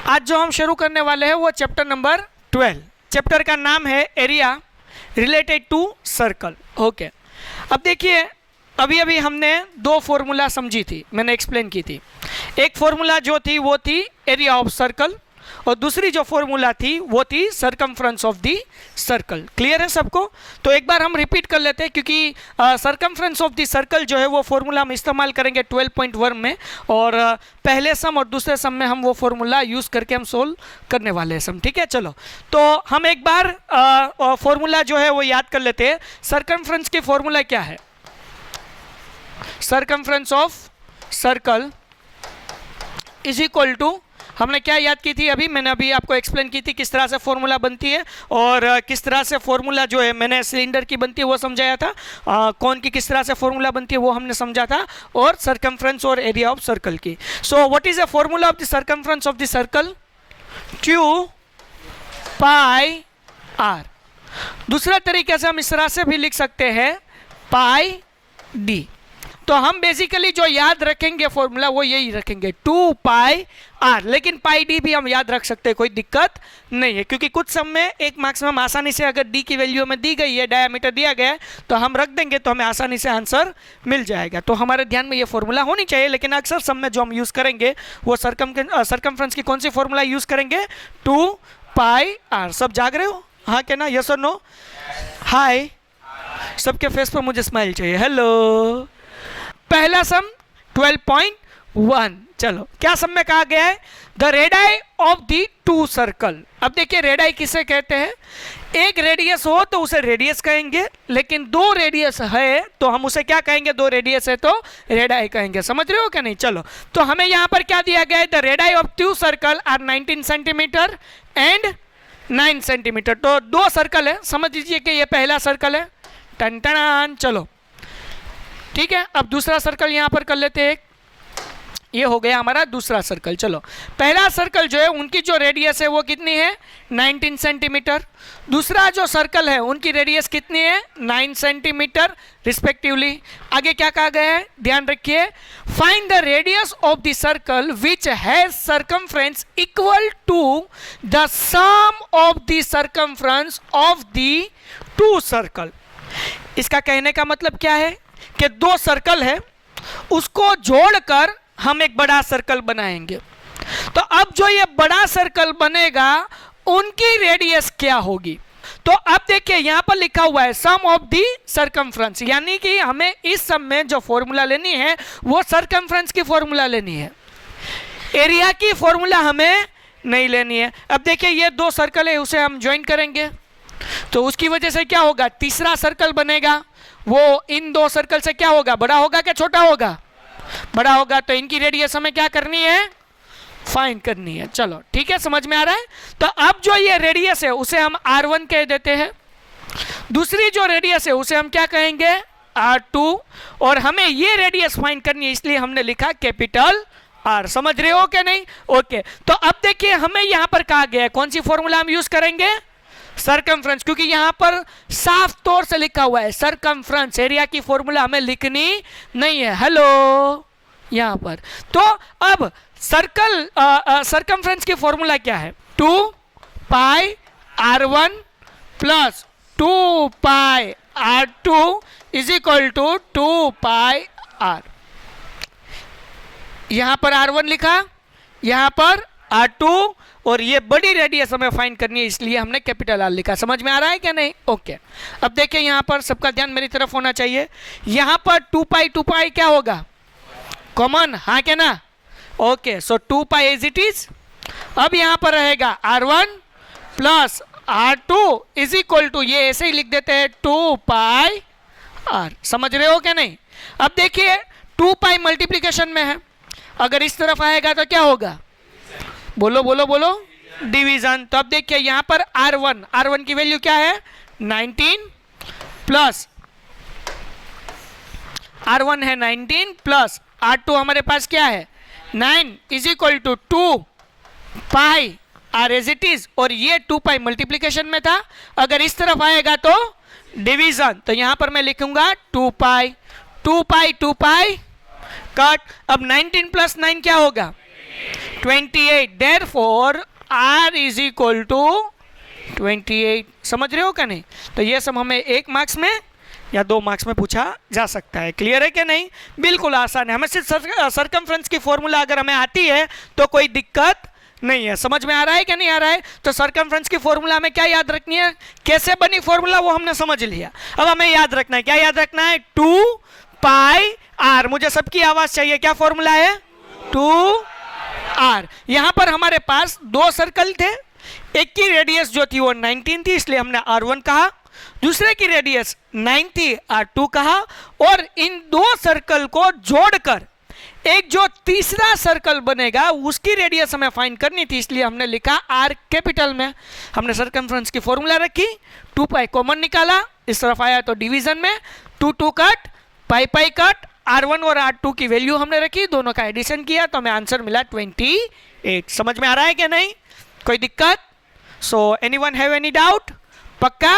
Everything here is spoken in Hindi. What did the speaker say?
आज जो हम शुरू करने वाले हैं वो चैप्टर नंबर 12। चैप्टर का नाम है area related to circle. Okay, अब देखिए अभी अभी हमने दो फॉर्मूला समझी थी, मैंने एक्सप्लेन की थी। एक फॉर्मूला जो थी वो थी एरिया ऑफ सर्कल और दूसरी जो फॉर्मूला थी वो थी circumference of the circle. Clear है सबको? तो एक बार हम रिपीट कर लेते हैं क्योंकि सरकमफ्रेंस ऑफ दी सर्कल जो है वो फॉर्मूला हम इस्तेमाल करेंगे 12.1 में और पहले सम और दूसरे सम में हम वो फॉर्मूला यूज़ करके हम सोल्व करने वाले हैं सम। ठीक है, चलो तो हम एक बार फॉर्मूला जो है वो याद कर लेते हैं। सरकमफ्रेंस की फॉर्मूला क्या है? Circumference of circle is equal to, हमने क्या याद की थी अभी, मैंने अभी आपको एक्सप्लेन की थी किस तरह से फॉर्मूला बनती है और किस तरह से फॉर्मूला जो है मैंने सिलेंडर की बनती है वो समझाया था, कौन की किस तरह से फॉर्मूला बनती है वो हमने समझा था, और सरकमफ्रेंस और एरिया ऑफ सर्कल की। So what is the formula of the circumference of the circle? Q pi R। दूसरा तरीके से हम इस तरह से भी लिख सकते हैं पाई D। तो हम बेसिकली जो याद रखेंगे फॉर्मूला वो यही रखेंगे 2 पाई R, लेकिन पाई D भी हम याद रख सकते हैं, कोई दिक्कत नहीं है क्योंकि कुछ सम में एक मार्क्स में हम आसानी से अगर D की वैल्यू हमें दी गई है, डायमीटर दिया गया है तो हम रख देंगे तो हमें आसानी से आंसर मिल जाएगा। तो हमारे ध्यान में ये फॉर्मूला होनी चाहिए, लेकिन अक्सर सम में जो हम यूज़ करेंगे वो सरकमफ्रेंस की कौन सी फॉर्मूला यूज़ करेंगे? 2 पाई R। सब जाग रहे हो? हाँ क्या ना, यस और नो? हाय, सबके फेस पर मुझे स्माइल चाहिए। हेलो। पहला सम 12.1। चलो क्या सम में कहा गया है? The radii of the two circle. अब देखिए रेडाई किसे कहते हैं? एक रेडियस हो तो उसे रेडियस कहेंगे, लेकिन दो रेडियस है तो हम उसे क्या कहेंगे? दो रेडियस है तो रेडाई कहेंगे। समझ रहे हो क्या नहीं? चलो तो हमें यहां पर क्या दिया गया है? The radii of two circle are 19 centimetre and 9 centimetre. तो दो सर्कल है, समझ लीजिए कि ये पहला सर्कल है। टन टन। चलो ठीक है, अब दूसरा सर्कल यहां पर कर लेते हैं। ये हो गया हमारा दूसरा सर्कल। चलो पहला सर्कल जो है उनकी जो रेडियस है वो कितनी है? 19 सेंटीमीटर। दूसरा जो सर्कल है उनकी रेडियस कितनी है? 9 सेंटीमीटर रिस्पेक्टिवली। आगे क्या कहा गया है ध्यान रखिए, find the radius of the circle which has circumference equal to the sum of the circumference of the two circle. इसका कहने का मतलब क्या है कि दो सर्कल है उसको जोड़कर हम एक बड़ा सर्कल बनाएंगे। तो अब जो ये बड़ा सर्कल बनेगा उनकी रेडियस क्या होगी? तो अब देखिए यहां पर लिखा हुआ है सम ऑफ दी सरकमफ्रेंस, यानी कि हमें इस सम में जो फॉर्मूला लेनी है वो सरकमफ्रेंस की फॉर्मूला लेनी है, एरिया की फॉर्मूला हमें नहीं लेनी है। अब देखिए ये दो सर्कल है उसे हम ज्वाइन करेंगे तो उसकी वजह से क्या होगा? तीसरा सर्कल बनेगा, वो इन दो सर्कल से क्या होगा? बड़ा होगा क्या छोटा होगा? बड़ा होगा। तो इनकी रेडियस हमें क्या करनी है? फाइंड करनी है। चलो ठीक है, समझ में आ रहा है? तो अब जो ये रेडियस है उसे हम R1 कह देते हैं, दूसरी जो रेडियस है उसे हम क्या कहेंगे? R2। और हमें ये रेडियस फाइंड करनी है इसलिए हमने लिखा कैपिटल R। समझ रहे हो क्या नहीं? ओके, तो अब देखिए हमें यहां पर कहा गया है कौन सी फॉर्मूला हम यूज करेंगे? सरकमफ्रेंस, क्योंकि यहां पर साफ तौर से लिखा हुआ है सरकमफ्रेंस, एरिया की फॉर्मूला हमें लिखनी नहीं है। हेलो यहां पर। तो अब सर्कल सरकमफ्रेंस की फॉर्मूला क्या है? 2 pi R1 plus 2 pi R2 is equal to 2 pi R। यहां पर R1 लिखा, यहां पर R2, और ये बड़ी रेडियस हमें फाइंड करनी है इसलिए हमने कैपिटल R लिखा। समझ में आ रहा है क्या नहीं? ओके, अब देखिए यहां पर सबका ध्यान मेरी तरफ होना चाहिए। यहां पर 2 पाई क्या होगा? कॉमन, हाँ क्या ना? Okay, so 2 pi as it is. अब यहां पर रहेगा R1 plus R2 is equal to, ये ऐसे ही लिख देते हैं 2 पाई R। समझ रहे हो क्या नहीं? अब देखिए 2 पाई मल्टीप्लीकेशन में है, अगर इस तरफ आएगा तो क्या होगा? बोलो बोलो बोलो, डिवीजन। तो अब देखिए यहां पर R1 की वैल्यू क्या है? 19 प्लस R1 है 19 प्लस R2 हमारे पास क्या है? 9 is equal to 2 pi R as it is, और ये 2 पाई मल्टीप्लीकेशन में था, अगर इस तरफ आएगा तो डिवीजन। तो यहां पर मैं लिखूंगा 2 पाई कट। अब 19 प्लस 9 क्या होगा? 28, therefore r is equal to 28। समझ रहे हो क्या नहीं? तो ये सब हमें 1 मार्क्स में या 2 मार्क्स में पूछा जा सकता है। क्लियर है कि नहीं? बिल्कुल आसान है। हमें सिर्फ सरकमफ्रेंस की फॉर्मूला अगर हमें आती है तो कोई दिक्कत नहीं है। समझ में आ रहा है कि नहीं आ रहा है? तो सरकमफ्रेंस की फॉर्मूला हमें क्या याद रखनी है, कैसे बनी फॉर्मूला वो हमने समझ लिया। अब हमें याद रखना है, क्या याद रखना है? 2 पाई आर। मुझे सबकी आवाज चाहिए, क्या फॉर्मूला है? 2 आर। यहां पर हमारे पास 2 सर्कल थे, एक की रेडियस जो थी वो 19 थी, इसलिए हमने R1 कहा, दूसरे की रेडियस 9 थी, R2 कहा, और इन 2 सर्कल को जोड़कर एक जो तीसरा सर्कल बनेगा उसकी रेडियस हमें फाइंड करनी थी, इसलिए हमने लिखा R कैपिटल में। हमने सरकमफ्रेंस की फॉर्मूला रखी, 2 पाई कॉमन निकाला, इस तरफ आया तो डिवीजन में 2 2 कट, पाई पाई कट, R1 और R2 की वैल्यू हमने रखी, दोनों का एडिशन किया तो हमें आंसर मिला 28। समझ में आ रहा है क्या नहीं? कोई दिक्कत? So anyone have any doubt? पक्का?